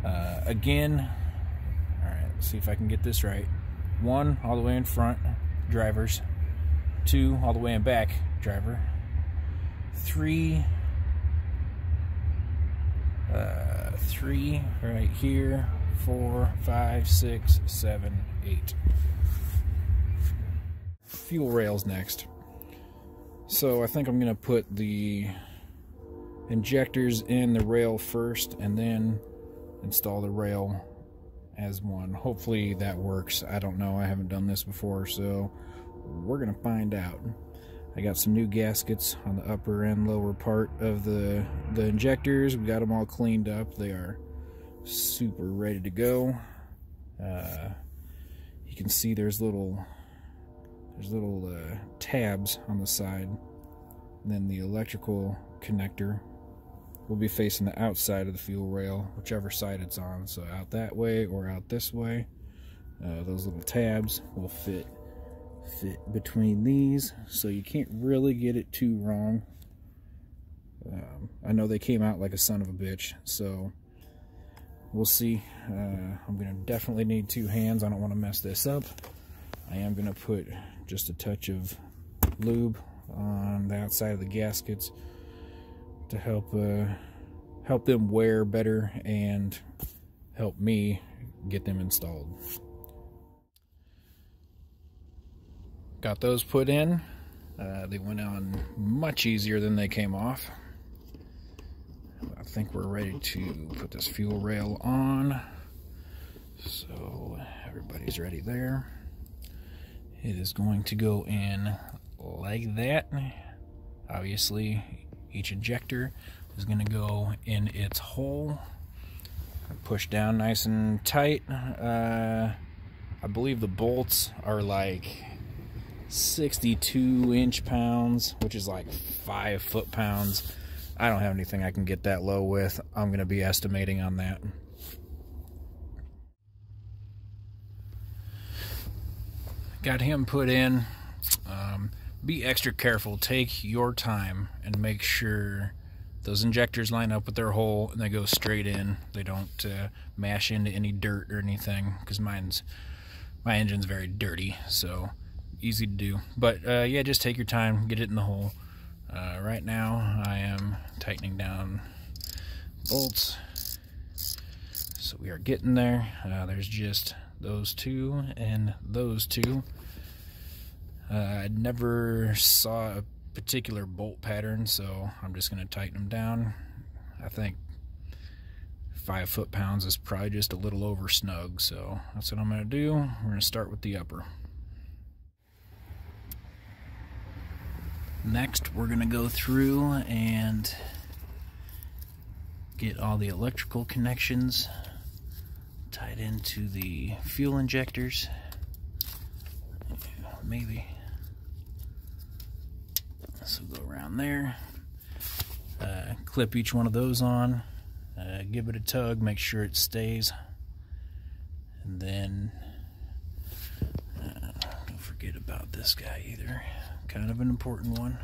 Again, alright, let's see if I can get this right. 1 all the way in front, drivers. 2 all the way in back, driver. 3 right here. 4, 5, 6, 7, 8. Fuel rails next. So I think I'm going to put the injectors in the rail first and then install the rail as one. Hopefully that works. I don't know. I haven't done this before, so we're going to find out. I got some new gaskets on the upper and lower part of the injectors. We got them all cleaned up. They are super ready to go. You can see there's little tabs on the side. And then the electrical connector will be facing the outside of the fuel rail, whichever side it's on. So out that way or out this way. Those little tabs will fit between these, so you can't really get it too wrong. I know they came out like a son of a bitch, so we'll see. I'm gonna definitely need 2 hands. I don't want to mess this up. I am gonna put just a touch of lube on the outside of the gaskets to help them wear better and help me get them installed. Got those put in. They went on much easier than they came off. I think we're ready to put this fuel rail on. So everybody's ready there. It is going to go in like that. Obviously, each injector is going to go in its hole. Push down nice and tight. I believe the bolts are like 62 inch-pounds, which is like 5 foot-pounds. I don't have anything I can get that low with. I'm going to be estimating on that. Got him put in. Be extra careful. Take your time and make sure those injectors line up with their hole and they go straight in. They don't mash into any dirt or anything, because my engine's very dirty, so easy to do. But yeah, just take your time, get it in the hole. Right now I am tightening down bolts, so we are getting there. There's just those 2 and those 2. I never saw a particular bolt pattern, so I'm just going to tighten them down. I think 5 foot-pounds is probably just a little over snug, so that's what I'm going to do. We're going to start with the upper. Next, we're going to go through and get all the electrical connections tied into the fuel injectors. Maybe this will go around there. Clip each one of those on. Give it a tug, make sure it stays. And then don't forget about this guy either. Kind of an important one.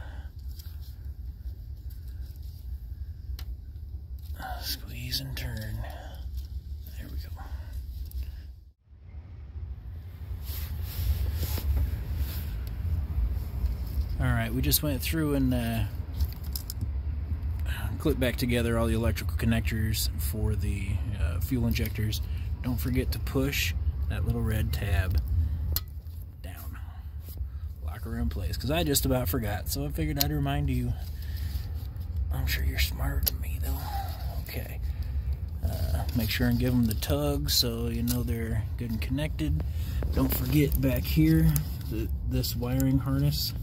Squeeze and turn. There we go. Alright, we just went through and clipped back together all the electrical connectors for the fuel injectors. Don't forget to push that little red tab down. Lock her in place, because I just about forgot, so I figured I'd remind you. I'm sure you're smarter than me, though. Okay. Make sure and give them the tug so you know they're good and connected. Don't forget back here, this wiring harness.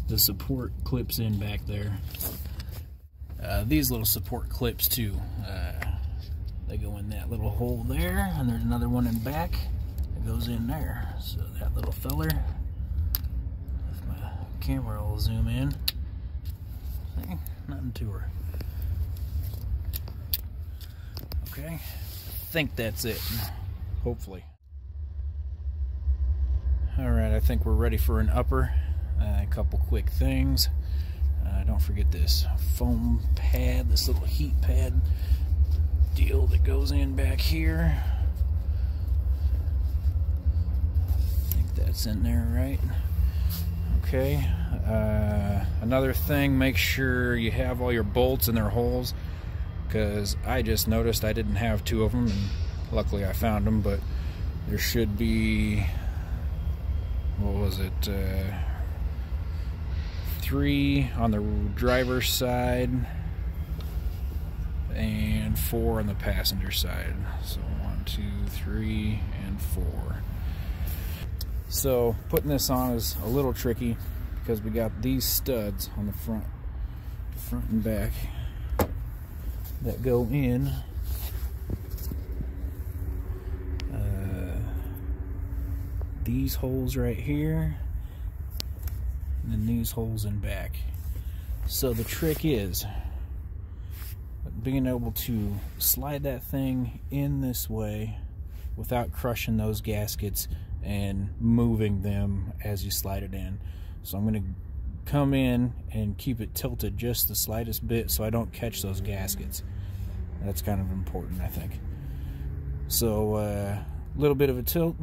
The support clips in back there. These little support clips too, they go in that little hole there, and there's another one in back that goes in there. So that little feller, if my camera will zoom in, see, nothing to her. Okay, I think that's it, hopefully. Alright, I think we're ready for an upper. A couple quick things. Don't forget this foam pad, this little heat pad deal that goes in back here. I think that's in there, right? Okay. Another thing, make sure you have all your bolts in their holes, because I just noticed I didn't have 2 of them, and luckily I found them, but there should be, what was it, 3 on the driver's side and 4 on the passenger side. So 1, 2, 3, and 4. So putting this on is a little tricky because we got these studs on the front and back that go in. These holes right here, and then these holes in back. So the trick is being able to slide that thing in this way without crushing those gaskets and moving them as you slide it in. So I'm going to come in and keep it tilted just the slightest bit so I don't catch those gaskets. That's kind of important, I think. So a little bit of a tilt,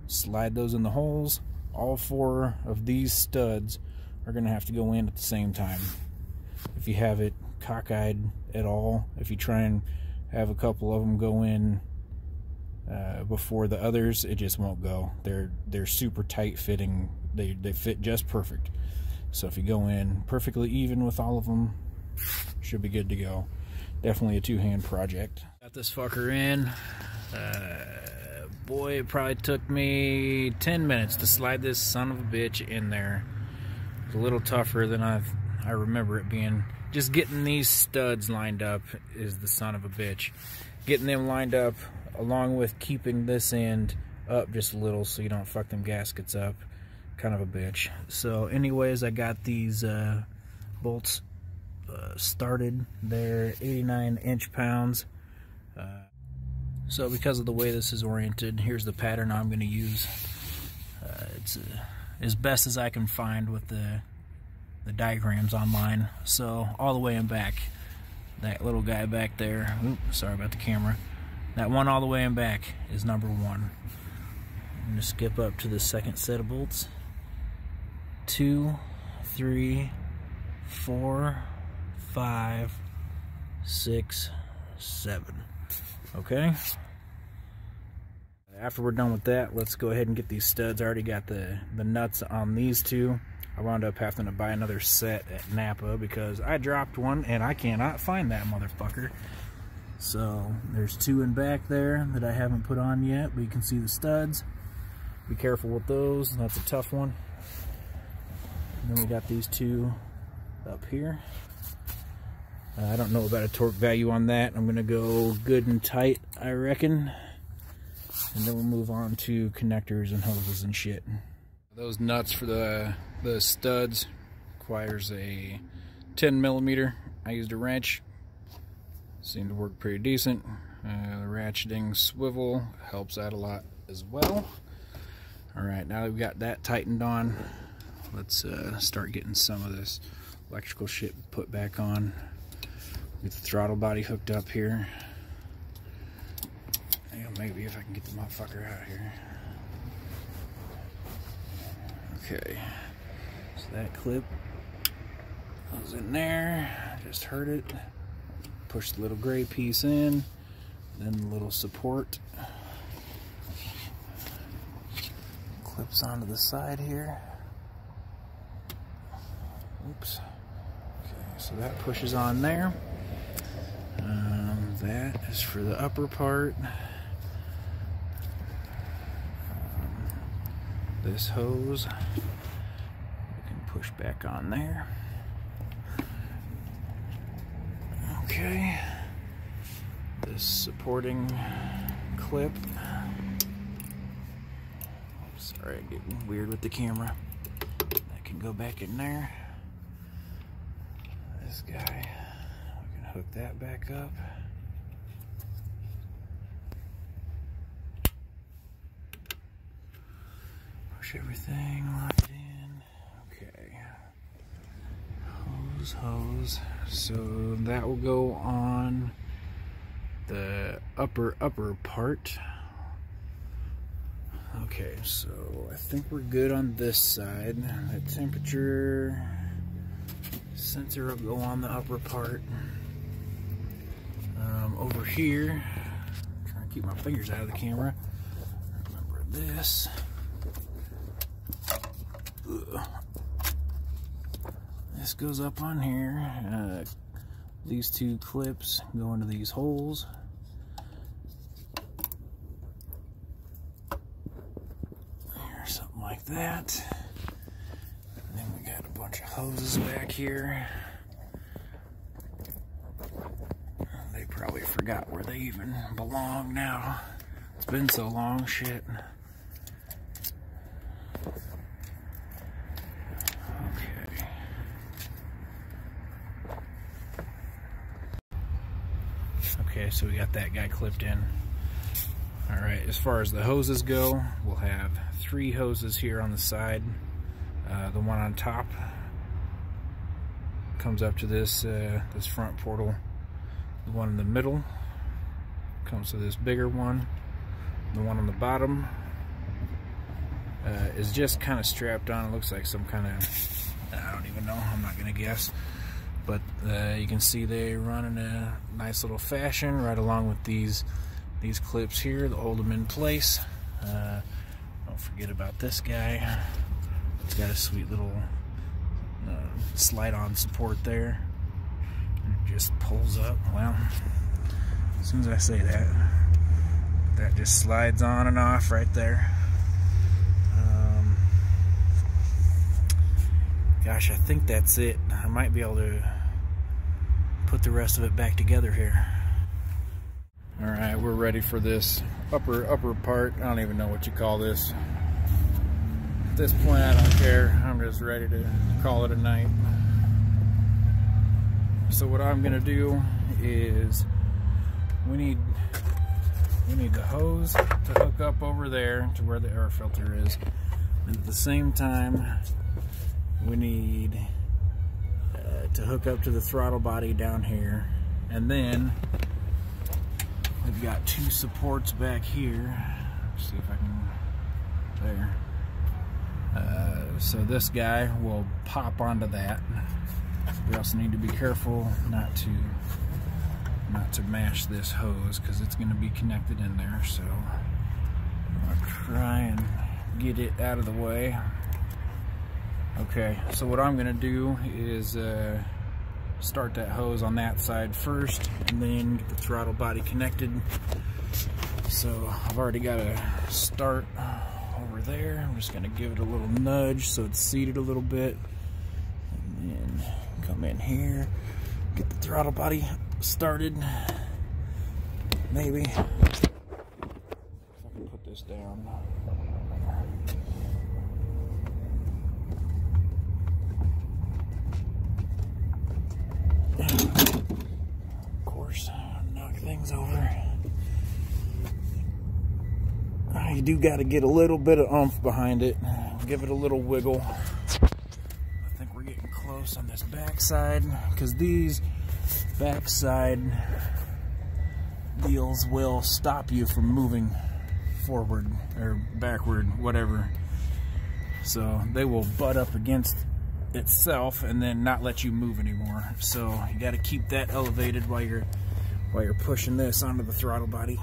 slide those in the holes. All 4 of these studs are going to have to go in at the same time. If you have it cockeyed at all, if you try and have a couple of them go in before the others, it just won't go. They're super tight fitting. They fit just perfect. So if you go in perfectly even with all of them, should be good to go. Definitely a 2-hand project. Got this fucker in. Boy, it probably took me 10 minutes to slide this son of a bitch in there. It's a little tougher than I remember it being. Just getting these studs lined up is the son of a bitch. Getting them lined up along with keeping this end up just a little so you don't fuck them gaskets up. Kind of a bitch. So anyways, I got these bolts started. They're 89 inch-pounds. So because of the way this is oriented, here's the pattern I'm going to use. It's as best as I can find with the diagrams online. So all the way in back, that little guy back there, oops, sorry about the camera, that one all the way in back is number 1. I'm going to skip up to the second set of bolts. 2, 3, 4, 5, 6, 7. Okay. After we're done with that, let's go ahead and get these studs. I already got the nuts on these 2. I wound up having to buy another set at Napa because I dropped one and I cannot find that motherfucker. So there's 2 in back there that I haven't put on yet, but you can see the studs. Be careful with those. That's a tough one. And then we got these 2 up here. I don't know about a torque value on that. I'm going to go good and tight, I reckon. And then we'll move on to connectors and hoses and shit. Those nuts for the studs requires a 10mm. I used a wrench. Seemed to work pretty decent. The ratcheting swivel helps out a lot as well. Alright, now that we've got that tightened on, let's start getting some of this electrical shit put back on. Get the throttle body hooked up here. Maybe if I can get the motherfucker out here. Okay, so that clip goes in there. Just heard it. Push the little gray piece in, then the little support clips onto the side here. Oops. Okay, so that pushes on there. That is for the upper part. This hose we can push back on there. Okay. This supporting clip. Sorry, I'm getting weird with the camera. That can go back in there. This guy, we can hook that back up. Push everything locked in. Okay. Hose. So that will go on the upper part. Okay, so I think we're good on this side. The temperature sensor will go on the upper part. Over here, I'm trying to keep my fingers out of the camera. Remember this. This goes up on here. These 2 clips go into these holes. Or something like that. And then we got a bunch of hoses back here. They probably forgot where they even belong now. It's been so long, shit. Okay, so we got that guy clipped in. Alright, as far as the hoses go, we'll have 3 hoses here on the side. The one on top comes up to this this front portal. The one in the middle comes to this bigger one. The one on the bottom is just kind of strapped on. It looks like some kind of, I don't even know, I'm not going to guess. But you can see they run in a nice little fashion right along with these clips here that hold them in place. Don't forget about this guy. It's got a sweet little slide-on support there. It just pulls up. Well, as soon as I say that, that just slides on and off right there. Gosh, I think that's it. I might be able to put the rest of it back together here. Alright, we're ready for this upper part. I don't even know what you call this. At this point, I don't care. I'm just ready to call it a night. So what I'm gonna do is we need the hose to hook up over there to where the air filter is. And at the same time, we need to hook up to the throttle body down here. And then we've got two supports back here. Let's see if I can, there. So this guy will pop onto that. We also need to be careful not to mash this hose because it's going to be connected in there. So I'm gonna try and get it out of the way. Okay, so what I'm going to do is start that hose on that side first and then get the throttle body connected. So I've already got a start over there. I'm just going to give it a little nudge so it's seated a little bit. And then come in here, get the throttle body started. Maybe. If I can put this down. Of course, knock things over. You do got to get a little bit of oomph behind it. Give it a little wiggle. I think we're getting close on this backside because these backside wheels will stop you from moving forward or backward, whatever. So they will butt up against itself and then not let you move anymore. So you got to keep that elevated while you're pushing this onto the throttle body.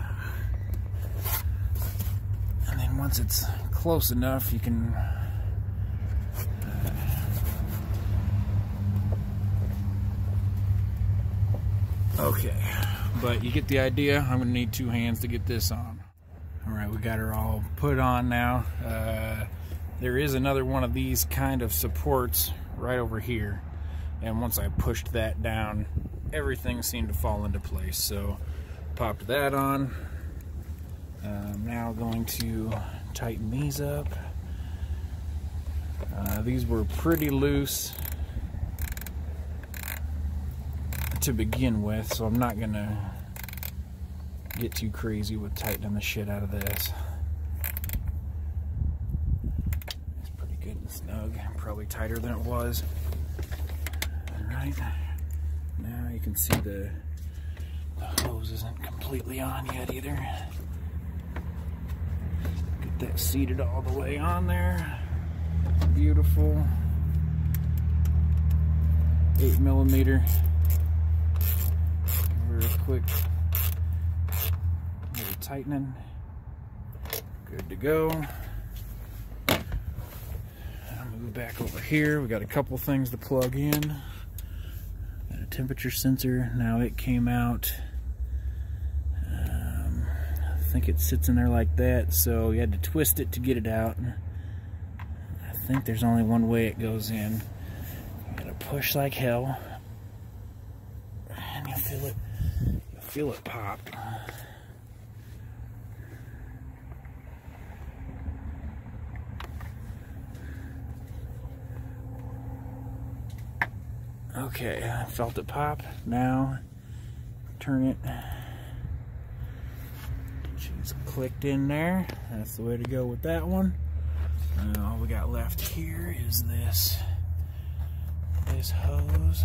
And then once it's close enough, you can okay, but you get the idea. I'm gonna need two hands to get this on. All right, we got her all put on now. There is another one of these kind of supports right over here, and once I pushed that down, everything seemed to fall into place. So popped that on. I'm now going to tighten these up. These were pretty loose to begin with, so I'm not gonna get too crazy with tightening the shit out of this. It's pretty good and snug, probably tighter than it was. Alright, now you can see the hose isn't completely on yet either. Get that seated all the way on there. Beautiful. 8mm. Real quick little tightening. Good to go. I'll move back over here. We got a couple things to plug in. Got a temperature sensor. Now it came out. I think it sits in there like that, so you had to twist it to get it out. I think there's only one way it goes in. You gotta push like hell, and you feel it pop. Okay, I felt it pop. Now turn it. She's clicked in there. That's the way to go with that one. All we got left here is this hose.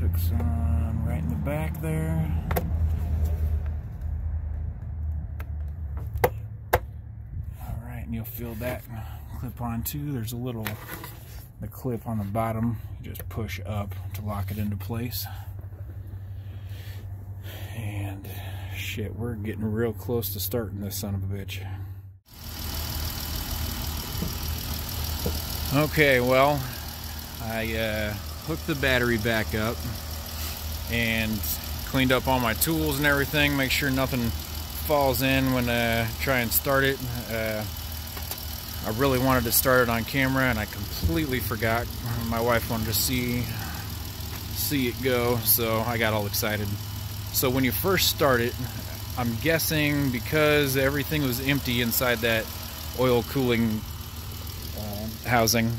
Clicks on right in the back there. Alright, and you'll feel that clip on too. There's the clip on the bottom. You just push up to lock it into place. And shit, we're getting real close to starting this son of a bitch. Okay, well, I hooked the battery back up and cleaned up all my tools and everything, make sure nothing falls in when I try and start it. I really wanted to start it on camera and I completely forgot. My wife wanted to see it go, so I got all excited. So when you first start it, I'm guessing because everything was empty inside that oil cooling housing,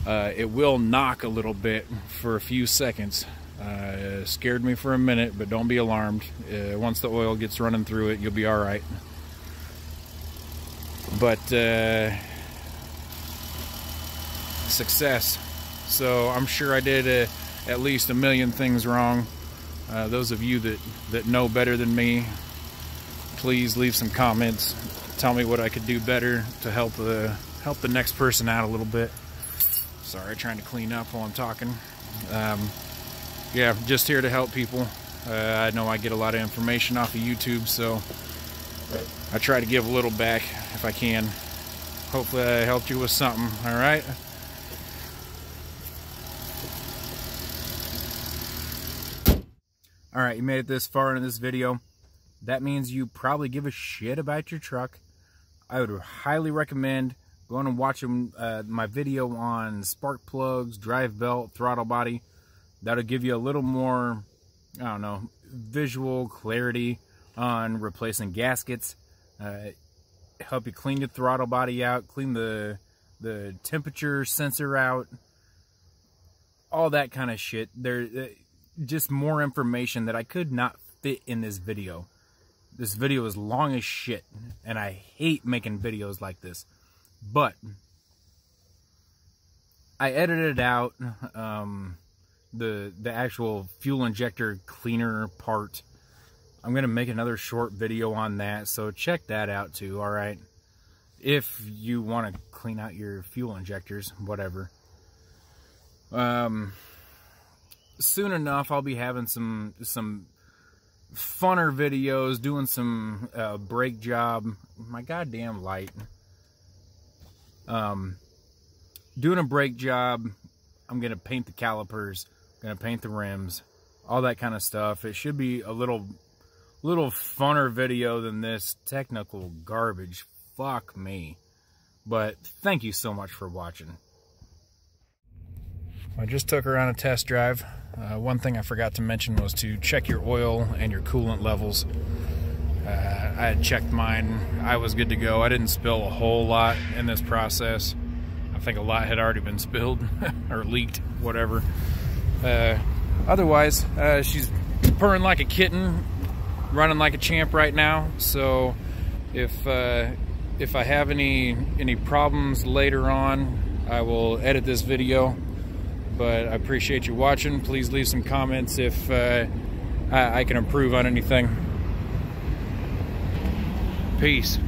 it will knock a little bit for a few seconds. It scared me for a minute, but don't be alarmed. Once the oil gets running through it, you'll be all right. But success. So I'm sure I did at least a million things wrong. Those of you that know better than me, please leave some comments. Tell me what I could do better to help the next person out a little bit. Sorry, trying to clean up while I'm talking. Yeah, just here to help people. I know I get a lot of information off of YouTube, so I try to give a little back if I can. Hopefully I helped you with something, all right? All right, you made it this far in this video. That means you probably give a shit about your truck. I would highly recommend going and watching my video on spark plugs, drive belt, throttle body. That'll give you a little more, I don't know, visual clarity on replacing gaskets. Help you clean your throttle body out, clean the temperature sensor out, all that kind of shit. Just more information that I could not fit in this video. This video is long as shit, and I hate making videos like this. But I edited out the actual fuel injector cleaner part. I'm gonna make another short video on that, so check that out too. All right, if you want to clean out your fuel injectors, whatever. Soon enough, I'll be having some funner videos, doing some brake job. My goddamn light. Doing a brake job. I'm gonna paint the calipers, gonna paint the rims, all that kind of stuff. It should be a little funner video than this technical garbage. Fuck me. But thank you so much for watching. I just took her on a test drive. One thing I forgot to mention was to check your oil and your coolant levels. I had checked mine. I was good to go. I didn't spill a whole lot in this process. I think a lot had already been spilled or leaked, whatever. Otherwise, she's purring like a kitten, running like a champ right now. So if I have any problems later on, I will edit this video. But I appreciate you watching. Please leave some comments if I can improve on anything. Peace.